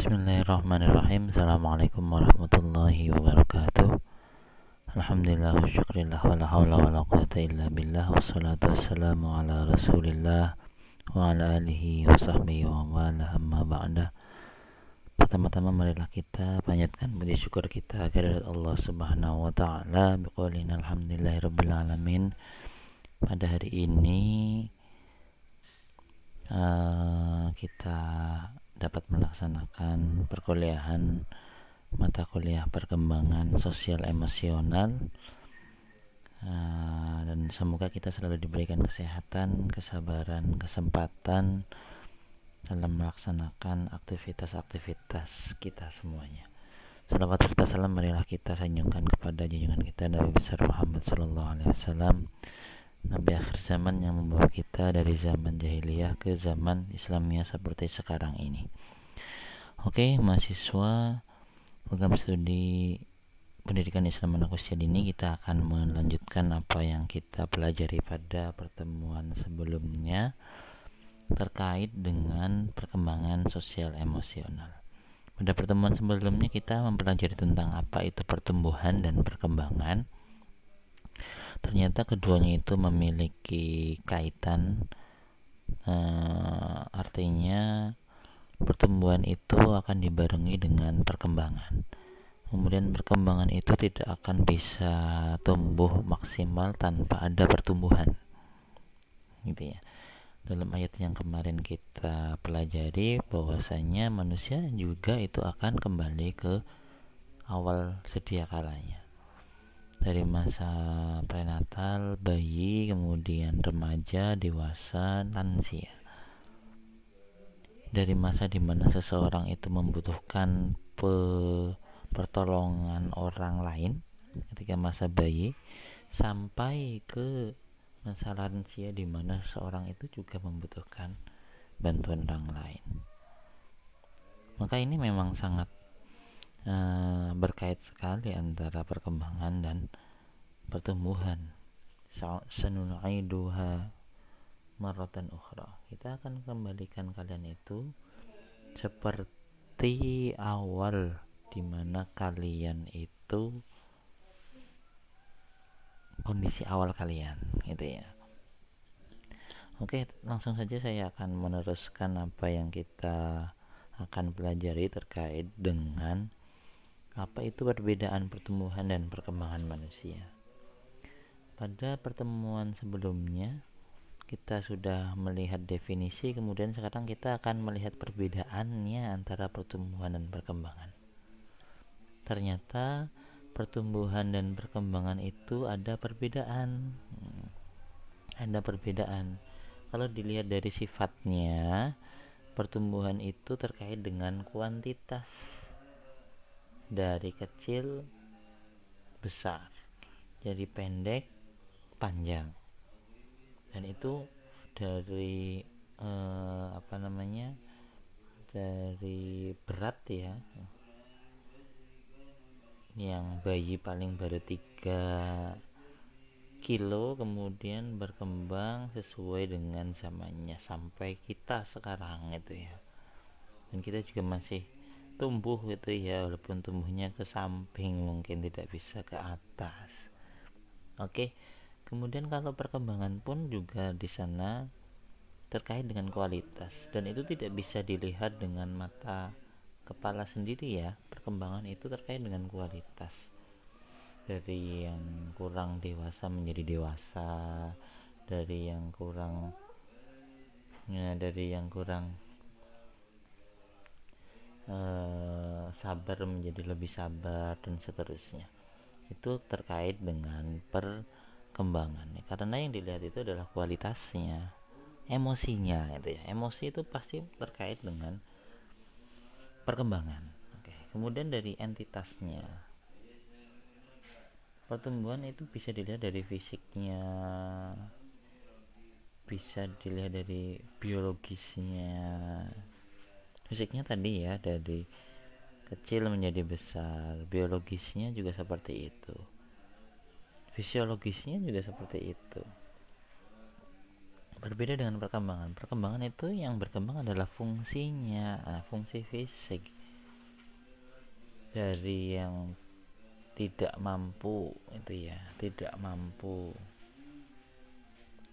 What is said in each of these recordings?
Bismillahirrahmanirrahim. Assalamualaikum warahmatullahi wabarakatuh. Alhamdulillah wa syukrillah wa la hawla wa la quwata illa billah. Wassalatu wassalamu ala rasulillah wa ala alihi wa sahbihi wa wala amma ba'da. Pertama-tama marilah kita panjatkan puji syukur kita kehadirat Allah subhanahu wa ta'ala biqaulin alhamdulillahi rabbil alamin. Pada hari ini kita dapat melaksanakan perkuliahan mata kuliah perkembangan sosial emosional, dan semoga kita selalu diberikan kesehatan, kesabaran, kesempatan dalam melaksanakan aktivitas-aktivitas kita semuanya. Salawat serta salam marilah kita sanjungkan kepada junjungan kita Nabi besar Muhammad sallallahu alaihi wasallam, Nabi akhir zaman yang membawa kita dari zaman jahiliyah ke zaman Islamiyah seperti sekarang ini. Oke, mahasiswa program studi pendidikan Islam anak usia dini, kita akan melanjutkan apa yang kita pelajari pada pertemuan sebelumnya terkait dengan perkembangan sosial emosional. Pada pertemuan sebelumnya kita mempelajari tentang apa itu pertumbuhan dan perkembangan. Ternyata keduanya itu memiliki kaitan, artinya pertumbuhan itu akan dibarengi dengan perkembangan. Kemudian perkembangan itu tidak akan bisa tumbuh maksimal tanpa ada pertumbuhan, gitu ya. Dalam ayat yang kemarin kita pelajari bahwasanya manusia juga itu akan kembali ke awal sedia kalanya. Dari masa prenatal, bayi, kemudian remaja, dewasa, lansia. Dari masa dimana seseorang itu membutuhkan pertolongan orang lain ketika masa bayi, sampai ke masa lansia dimana seseorang itu juga membutuhkan bantuan orang lain. Maka ini memang sangat berkait sekali antara perkembangan dan pertumbuhan. Sanu'iduha marratan ukhra. Kita akan kembalikan kalian itu seperti awal dimana kalian itu kondisi awal kalian, gitu ya. Oke, langsung saja saya akan meneruskan apa yang kita akan pelajari terkait dengan apa itu perbedaan pertumbuhan dan perkembangan manusia. Pada pertemuan sebelumnya kita sudah melihat definisi, kemudian sekarang kita akan melihat perbedaannya antara pertumbuhan dan perkembangan. Ternyata pertumbuhan dan perkembangan itu ada perbedaan. Kalau dilihat dari sifatnya, pertumbuhan itu terkait dengan kuantitas, dari kecil besar, jadi pendek panjang, dan itu dari dari berat ya, yang bayi paling baru 3 kilo kemudian berkembang sesuai dengan zamannya sampai kita sekarang itu ya. Dan kita juga masih tumbuh gitu ya, walaupun tumbuhnya ke samping, mungkin tidak bisa ke atas. Oke. Kemudian kalau perkembangan pun juga di sana terkait dengan kualitas, dan itu tidak bisa dilihat dengan mata kepala sendiri ya. Perkembangan itu terkait dengan kualitas, dari yang kurang dewasa menjadi dewasa, dari yang kurang sabar menjadi lebih sabar, dan seterusnya. Itu terkait dengan perkembangan, karena yang dilihat itu adalah kualitasnya, emosinya itu ya. Emosi itu pasti terkait dengan perkembangan. Oke. Kemudian dari entitasnya, pertumbuhan itu bisa dilihat dari fisiknya, bisa dilihat dari biologisnya. Fisiknya tadi ya, dari kecil menjadi besar. Biologisnya juga seperti itu, fisiologisnya juga seperti itu. Berbeda dengan perkembangan. Perkembangan itu yang berkembang adalah fungsinya, fungsi fisik. dari yang tidak mampu itu ya, tidak mampu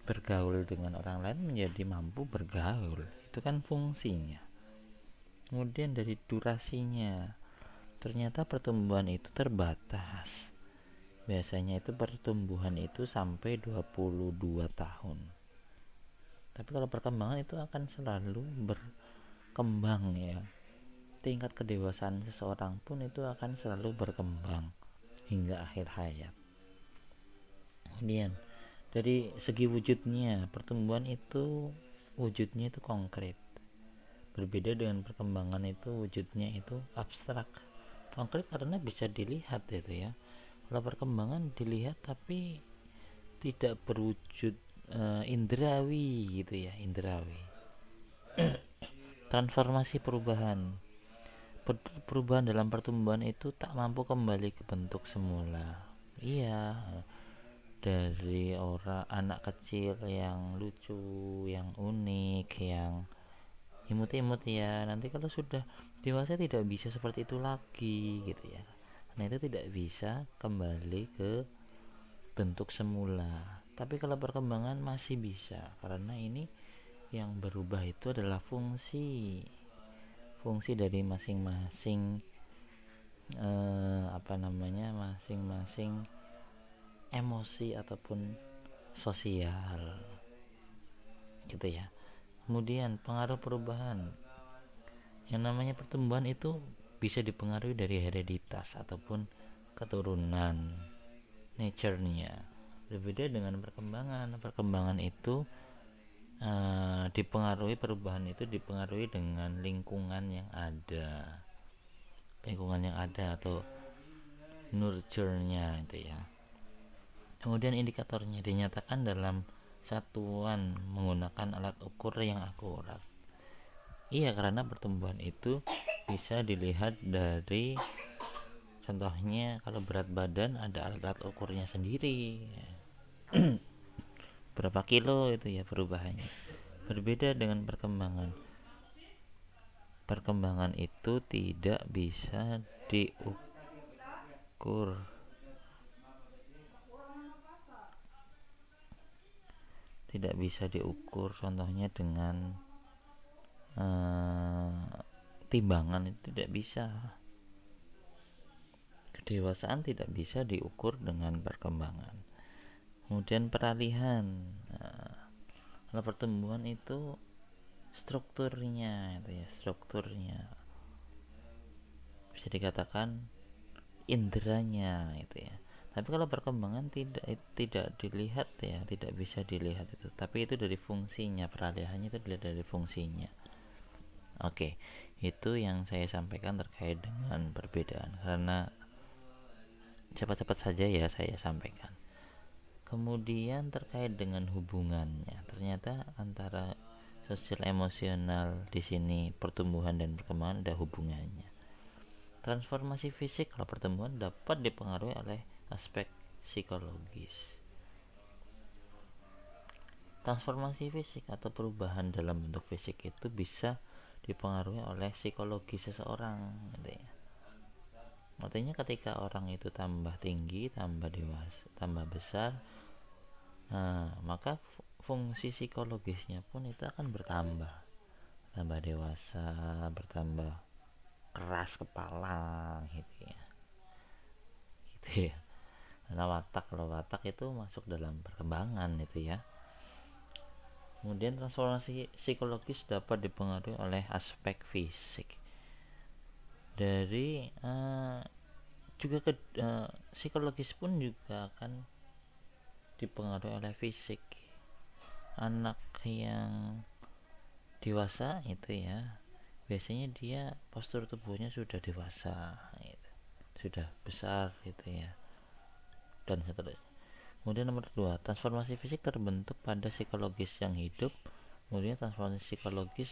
bergaul dengan orang lain menjadi mampu bergaul. Itu kan fungsinya. Kemudian dari durasinya, ternyata pertumbuhan itu terbatas. Biasanya itu pertumbuhan itu sampai 22 tahun. Tapi kalau perkembangan itu akan selalu berkembang ya. Tingkat kedewasaan seseorang pun itu akan selalu berkembang hingga akhir hayat. Kemudian dari segi wujudnya, pertumbuhan itu wujudnya itu konkret. Berbeda dengan perkembangan itu wujudnya itu abstrak. Konkret karena bisa dilihat itu ya. Kalau perkembangan dilihat tapi tidak berwujud indrawi gitu ya, indrawi. Transformasi perubahan. Perubahan dalam pertumbuhan itu tak mampu kembali ke bentuk semula. Iya, dari orang anak kecil yang lucu, yang unik, yang imut-imut ya, nanti kalau sudah dewasa tidak bisa seperti itu lagi gitu ya. Nah itu tidak bisa kembali ke bentuk semula. Tapi kalau perkembangan masih bisa, karena ini yang berubah itu adalah fungsi dari masing-masing masing-masing emosi ataupun sosial gitu ya. Kemudian pengaruh perubahan, yang namanya pertumbuhan itu bisa dipengaruhi dari hereditas ataupun keturunan, nature-nya. Berbeda dengan perkembangan itu dipengaruhi, perubahan itu dipengaruhi dengan lingkungan yang ada atau nurture-nya itu ya. Kemudian indikatornya dinyatakan dalam satuan menggunakan alat ukur yang akurat. Iya, karena pertumbuhan itu bisa dilihat dari, contohnya kalau berat badan ada alat ukurnya sendiri. Berapa kilo itu ya perubahannya. Berbeda dengan perkembangan. Perkembangan itu tidak bisa diukur. Tidak bisa diukur, contohnya dengan timbangan itu tidak bisa. Kedewasaan tidak bisa diukur dengan perkembangan. Kemudian peralihan. Kalau pertumbuhan itu strukturnya bisa dikatakan inderanya itu ya. Tapi kalau perkembangan tidak dilihat ya, tidak bisa dilihat itu. Tapi itu dari fungsinya, peralihannya itu dilihat dari fungsinya. Oke, itu yang saya sampaikan terkait dengan perbedaan, karena cepat-cepat saja ya saya sampaikan. Kemudian terkait dengan hubungannya, ternyata antara sosial emosional di sini, pertumbuhan dan perkembangan ada hubungannya. Transformasi fisik kalau pertumbuhan dapat dipengaruhi oleh aspek psikologis. Transformasi fisik atau perubahan dalam bentuk fisik itu bisa dipengaruhi oleh psikologi seseorang gitu ya. Artinya ketika orang itu tambah tinggi, tambah dewasa, tambah besar, maka fungsi psikologisnya pun itu akan bertambah dewasa, bertambah keras kepala gitu ya. Karena kalau watak itu masuk dalam perkembangan itu ya. Kemudian transformasi psikologis dapat dipengaruhi oleh aspek fisik. Dari juga psikologis pun juga akan dipengaruhi oleh fisik. Anak yang dewasa itu ya, biasanya dia postur tubuhnya sudah dewasa gitu, sudah besar gitu ya, dan seterusnya. Kemudian nomor 2, transformasi fisik terbentuk pada psikologis yang hidup. Kemudian transformasi psikologis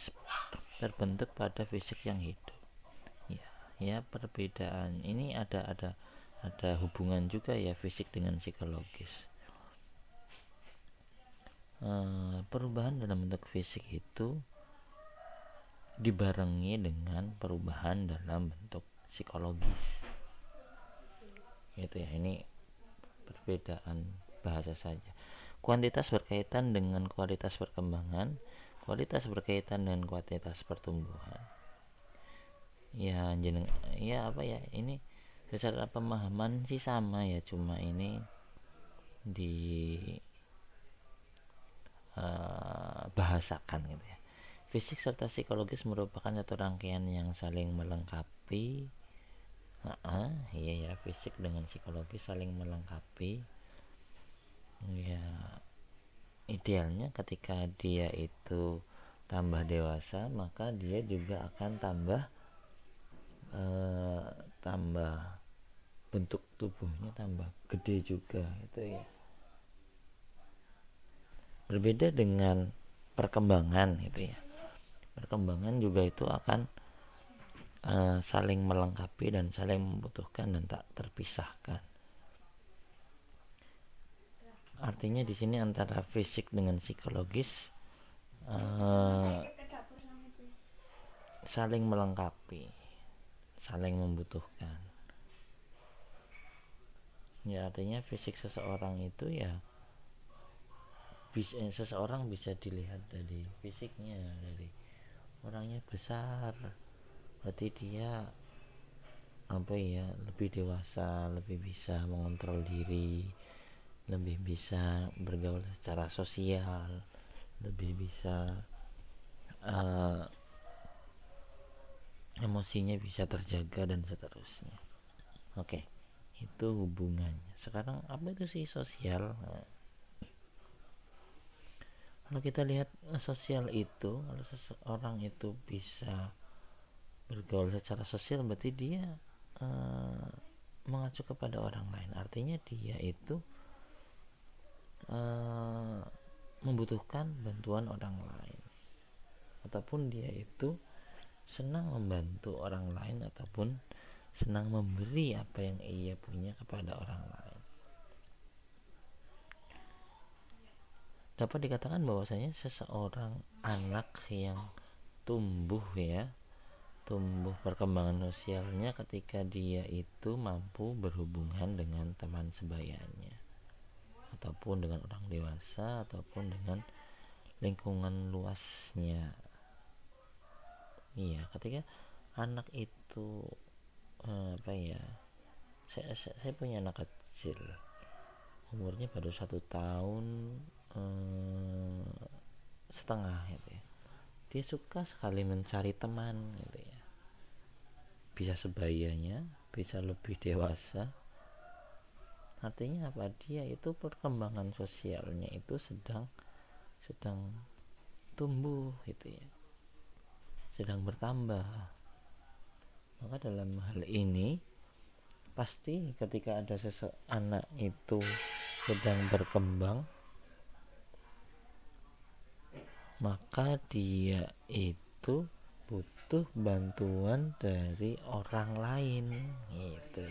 terbentuk pada fisik yang hidup. Ya, perbedaan ini ada hubungan juga ya, fisik dengan psikologis. Perubahan dalam bentuk fisik itu dibarengi dengan perubahan dalam bentuk psikologis. Itu ya, ini perbedaan bahasa saja. Kuantitas berkaitan dengan kualitas perkembangan, kualitas berkaitan dengan kuantitas pertumbuhan. Ya jeneng, ya apa ya, ini secara pemahaman sih sama ya, cuma ini di bahasakan gitu ya. Fisik serta psikologis merupakan satu rangkaian yang saling melengkapi. Iya ya, fisik dengan psikologis saling melengkapi. Ya, idealnya ketika dia itu tambah dewasa, maka dia juga akan tambah bentuk tubuhnya tambah gede juga, itu ya. Berbeda dengan perkembangan itu ya. Perkembangan juga itu akan saling melengkapi dan saling membutuhkan dan tak terpisahkan. Artinya di sini antara fisik dengan psikologis saling melengkapi, saling membutuhkan. Ya artinya fisik seseorang itu ya seseorang bisa dilihat dari fisiknya, dari orangnya besar, berarti dia apa ya, lebih dewasa, lebih bisa mengontrol diri, lebih bisa bergaul secara sosial, lebih bisa emosinya bisa terjaga dan seterusnya. Oke, itu hubungannya. Sekarang apa itu sih sosial? Kalau kita lihat sosial itu, kalau seseorang itu bisa bergaul secara sosial, berarti dia mengacu kepada orang lain. Artinya dia itu membutuhkan bantuan orang lain, ataupun dia itu senang membantu orang lain, ataupun senang memberi apa yang ia punya kepada orang lain. Dapat dikatakan bahwasanya seseorang anak yang tumbuh perkembangan sosialnya ketika dia itu mampu berhubungan dengan teman sebayanya, ataupun dengan orang dewasa, ataupun dengan lingkungan luasnya. Iya, ketika anak itu saya punya anak kecil, umurnya baru 1 tahun setengah gitu ya. Dia suka sekali mencari teman gitu ya, bisa sebayanya, bisa lebih dewasa. Artinya apa, dia itu perkembangan sosialnya itu sedang tumbuh gitu ya, sedang bertambah. Maka dalam hal ini pasti ketika ada anak itu sedang berkembang, maka dia itu butuh bantuan dari orang lain gitu.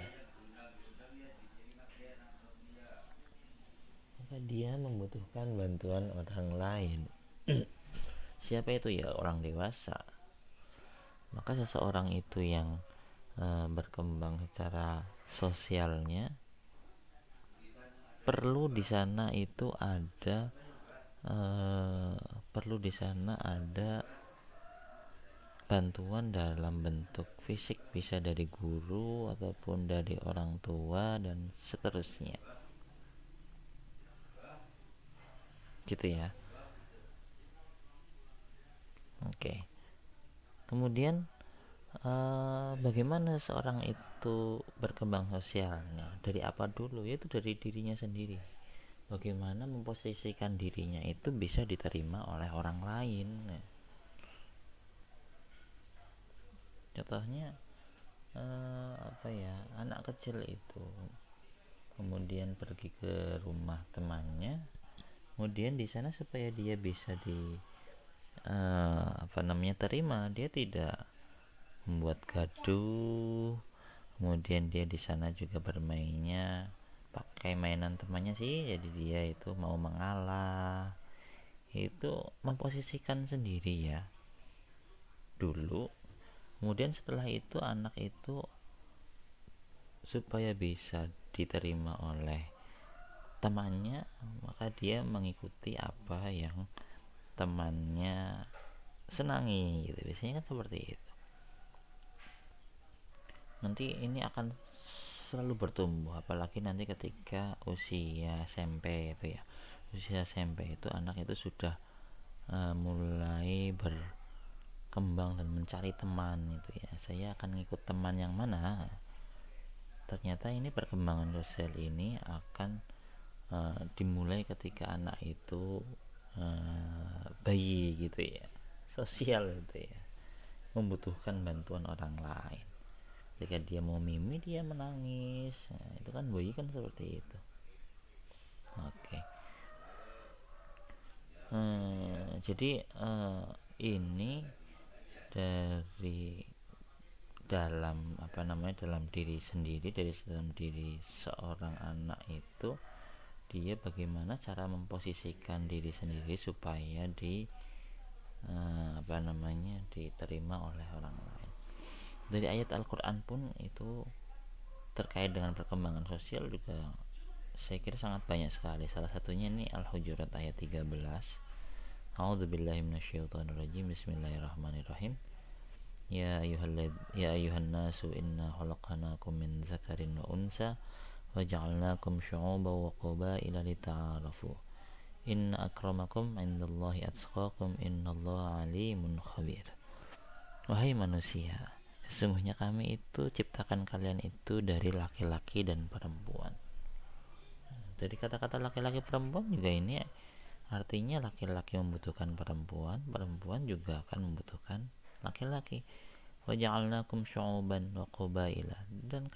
Maka dia membutuhkan bantuan orang lain. Siapa itu? Ya orang dewasa. Maka seseorang itu yang berkembang secara sosialnya, perlu di sana ada bantuan dalam bentuk fisik, bisa dari guru ataupun dari orang tua dan seterusnya gitu ya. Oke. Kemudian bagaimana seorang itu berkembang sosialnya? Dari apa dulu? Yaitu dari dirinya sendiri. Bagaimana memposisikan dirinya itu bisa diterima oleh orang lain. Contohnya anak kecil itu kemudian pergi ke rumah temannya, kemudian di sana supaya dia bisa terima, dia tidak membuat gaduh. Kemudian dia di sana juga bermainnya pakai mainan temannya sih, jadi dia itu mau mengalah. Itu memposisikan sendiri ya dulu. Kemudian setelah itu anak itu supaya bisa diterima oleh temannya, maka dia mengikuti apa yang temannya senangi gitu. Biasanya kan seperti itu. Nanti ini akan selalu bertumbuh, apalagi nanti ketika usia SMP itu ya. Usia SMP itu anak itu sudah mulai berkembang dan mencari teman itu ya. Saya akan ngikut teman yang mana? Ternyata ini perkembangan sosial ini akan dimulai ketika anak itu bayi gitu ya, sosial gitu ya, membutuhkan bantuan orang lain. Ketika dia mau mimi dia menangis, nah, itu kan bayi kan seperti itu. Oke. Jadi ini dari dalam diri sendiri, dari dalam diri seorang anak itu, dia bagaimana cara memposisikan diri sendiri supaya diterima oleh orang lain. Dari ayat Al-Quran pun itu terkait dengan perkembangan sosial juga saya kira sangat banyak sekali. Salah satunya ini Al-Hujurat ayat 13. A'udzubillahi minasyaitonirrajim. Bismillahirrahmanirrahim. Ya ayuhan nasu inna khalaqnakum min zakarin wa unsa wa ja'alnakum syu'uban wa qabaila lita'arafu. Inna akramakum indallahi atqakum innallaha alimun khabir. Wahai manusia, sesungguhnya kami itu ciptakan kalian itu dari laki-laki dan perempuan. Dari kata-kata laki-laki perempuan juga ini artinya laki-laki membutuhkan perempuan, perempuan juga akan membutuhkan laki-laki. Wa ja'alnakum syu'uban wa qabaila, dan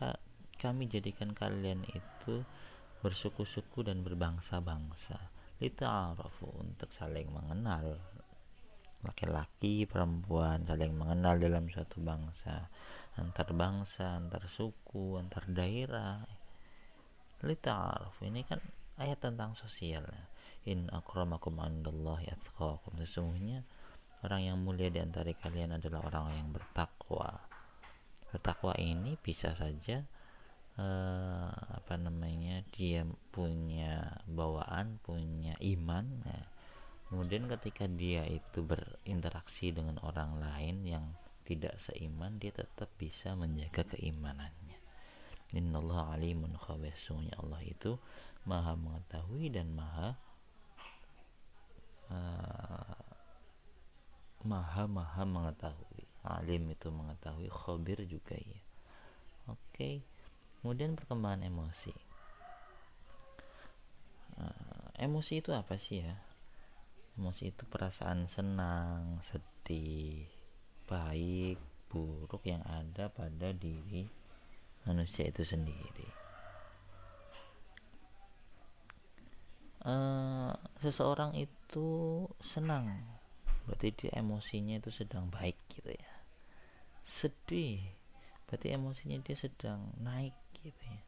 kami jadikan kalian itu bersuku-suku dan berbangsa-bangsa. Lita'arafu, untuk saling mengenal. Laki-laki, perempuan saling mengenal dalam suatu bangsa, antar bangsa, antar suku, antar daerah. Lita'arafu, ini kan ayat tentang sosial. In akramakum indallahi atqakum, sesungguhnya orang yang mulia di antara kalian adalah orang yang bertakwa. Bertakwa ini bisa saja dia punya bawaan, punya iman ya. Kemudian ketika dia itu berinteraksi dengan orang lain yang tidak seiman, dia tetap bisa menjaga keimanannya. Innallaha alimun khabir, sesungguhnya Allah itu maha mengetahui dan maha mengetahui. Alim itu mengetahui, khabir juga ya. Oke. Kemudian perkembangan emosi. Emosi itu apa sih ya? Emosi itu perasaan senang, sedih, baik, buruk yang ada pada diri manusia itu sendiri. Seseorang itu senang, berarti dia emosinya itu sedang baik gitu ya. Sedih, berarti emosinya dia sedang naik gitu ya.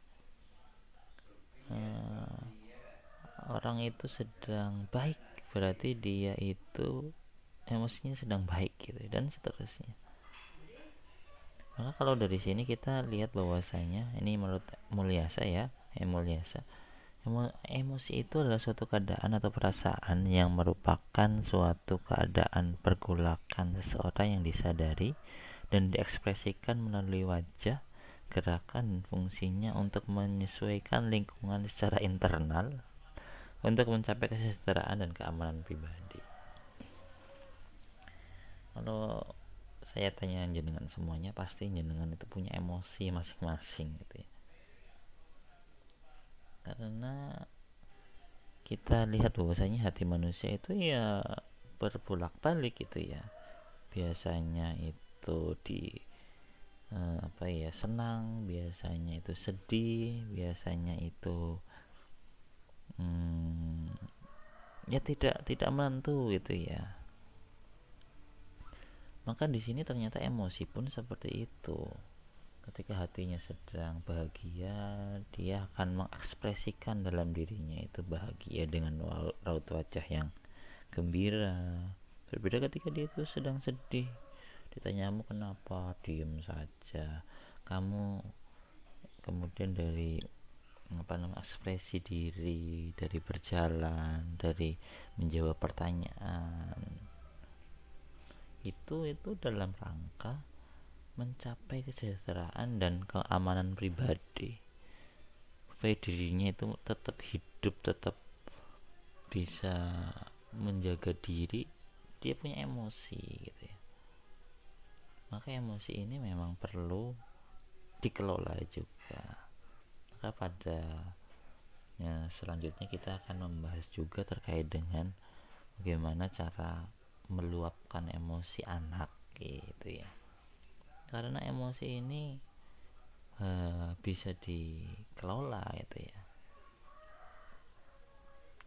Orang itu sedang baik, berarti dia itu emosinya sedang baik gitu, dan seterusnya. Maka kalau dari sini kita lihat bahwasanya ini menurut Mulyasa ya, Mulyasa, emosi itu adalah suatu keadaan atau perasaan yang merupakan suatu keadaan pergolakan seseorang yang disadari dan diekspresikan melalui wajah, gerakan, fungsinya untuk menyesuaikan lingkungan secara internal untuk mencapai kesejahteraan dan keamanan pribadi. Kalau saya tanya jenengan semuanya, pasti jenengan itu punya emosi masing-masing gitu ya. Karena kita lihat bahwasanya hati manusia itu ya berbolak-balik gitu ya. Biasanya itu senang, biasanya itu sedih, biasanya itu ya tidak menentu gitu ya. Maka di sini ternyata emosi pun seperti itu. Ketika hatinya sedang bahagia, dia akan mengekspresikan dalam dirinya itu bahagia dengan raut wajah yang gembira. Berbeda ketika dia itu sedang sedih, ditanyamu kenapa, diem saja. Kamu kemudian dari ekspresi diri, dari berjalan, dari menjawab pertanyaan, itu dalam rangka mencapai kesejahteraan dan keamanan pribadi, supaya dirinya itu tetap hidup, tetap bisa menjaga diri. Dia punya emosi gitu ya, maka emosi ini memang perlu dikelola juga. Maka pada selanjutnya kita akan membahas juga terkait dengan bagaimana cara meluapkan emosi anak gitu ya, karena emosi ini bisa dikelola itu ya,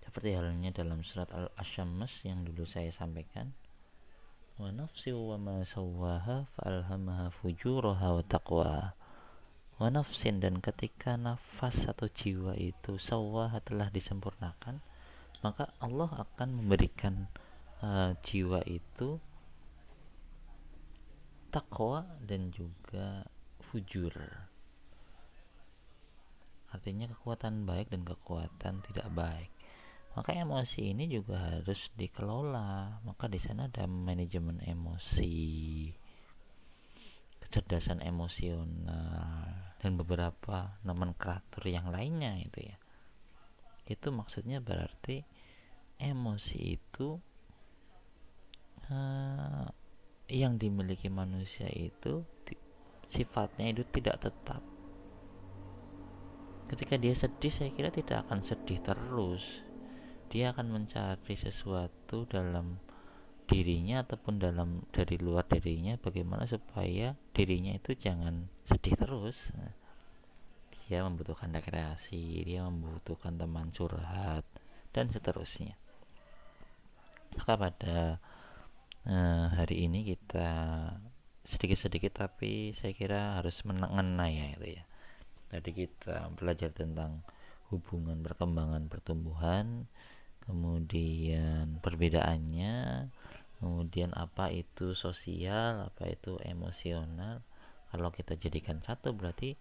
seperti halnya dalam surat Al-Asyams yang dulu saya sampaikan, wa nafsi wa ma sawwaha fa'alhamaha fujuraha wa taqwa wa nafsin, dan ketika nafas atau jiwa itu sawwaha telah disempurnakan, maka Allah akan memberikan jiwa itu takwa dan juga fujur, artinya kekuatan baik dan kekuatan tidak baik. Maka emosi ini juga harus dikelola. Maka di sana ada manajemen emosi, kecerdasan emosional, dan beberapa nomenklatur yang lainnya itu ya. Itu maksudnya berarti emosi itu yang dimiliki manusia itu sifatnya itu tidak tetap. Ketika dia sedih, saya kira tidak akan sedih terus. Dia akan mencari sesuatu dalam dirinya ataupun dari luar dirinya, bagaimana supaya dirinya itu jangan sedih terus. Dia membutuhkan rekreasi, dia membutuhkan teman curhat, dan seterusnya. Maka pada hari ini kita sedikit-sedikit, tapi saya kira harus mengenai ya itu ya. Tadi kita belajar tentang hubungan perkembangan pertumbuhan, kemudian perbedaannya, kemudian apa itu sosial, apa itu emosional. Kalau kita jadikan satu, berarti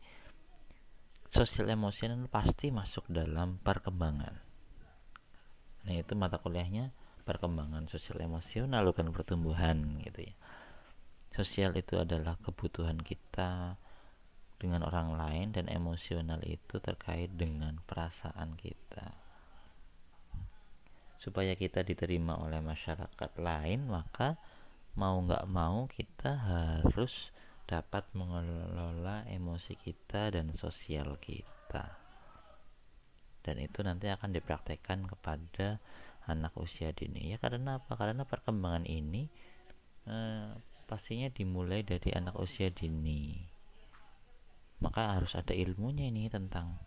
sosial emosional pasti masuk dalam perkembangan. Nah, itu mata kuliahnya perkembangan sosial emosional, bukan pertumbuhan gitu ya. Sosial itu adalah kebutuhan kita dengan orang lain, dan emosional itu terkait dengan perasaan kita. Supaya kita diterima oleh masyarakat lain, maka mau nggak mau kita harus dapat mengelola emosi kita dan sosial kita. Dan itu nanti akan dipraktekkan kepada anak usia dini ya. Karena apa? Karena perkembangan ini pastinya dimulai dari anak usia dini. Maka harus ada ilmunya ini tentang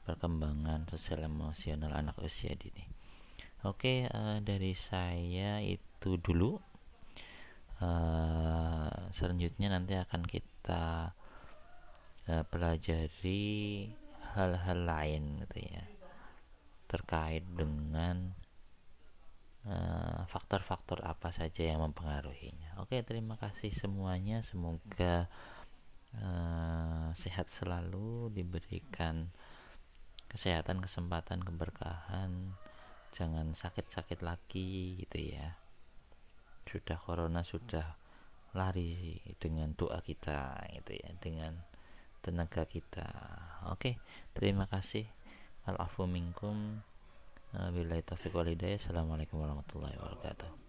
perkembangan sosial emosional anak usia dini. Oke, dari saya itu dulu. Selanjutnya nanti akan kita pelajari hal-hal lain gitu ya, terkait dengan faktor-faktor apa saja yang mempengaruhinya. Oke, terima kasih semuanya. Semoga sehat selalu, diberikan kesehatan, kesempatan, keberkahan, jangan sakit-sakit lagi gitu ya. Sudah corona sudah lari dengan doa kita gitu ya, dengan tenaga kita. Oke, terima kasih. Al-afu minkum. Billahi taufiq wal hidayah. Assalamualaikum warahmatullahi wabarakatuh.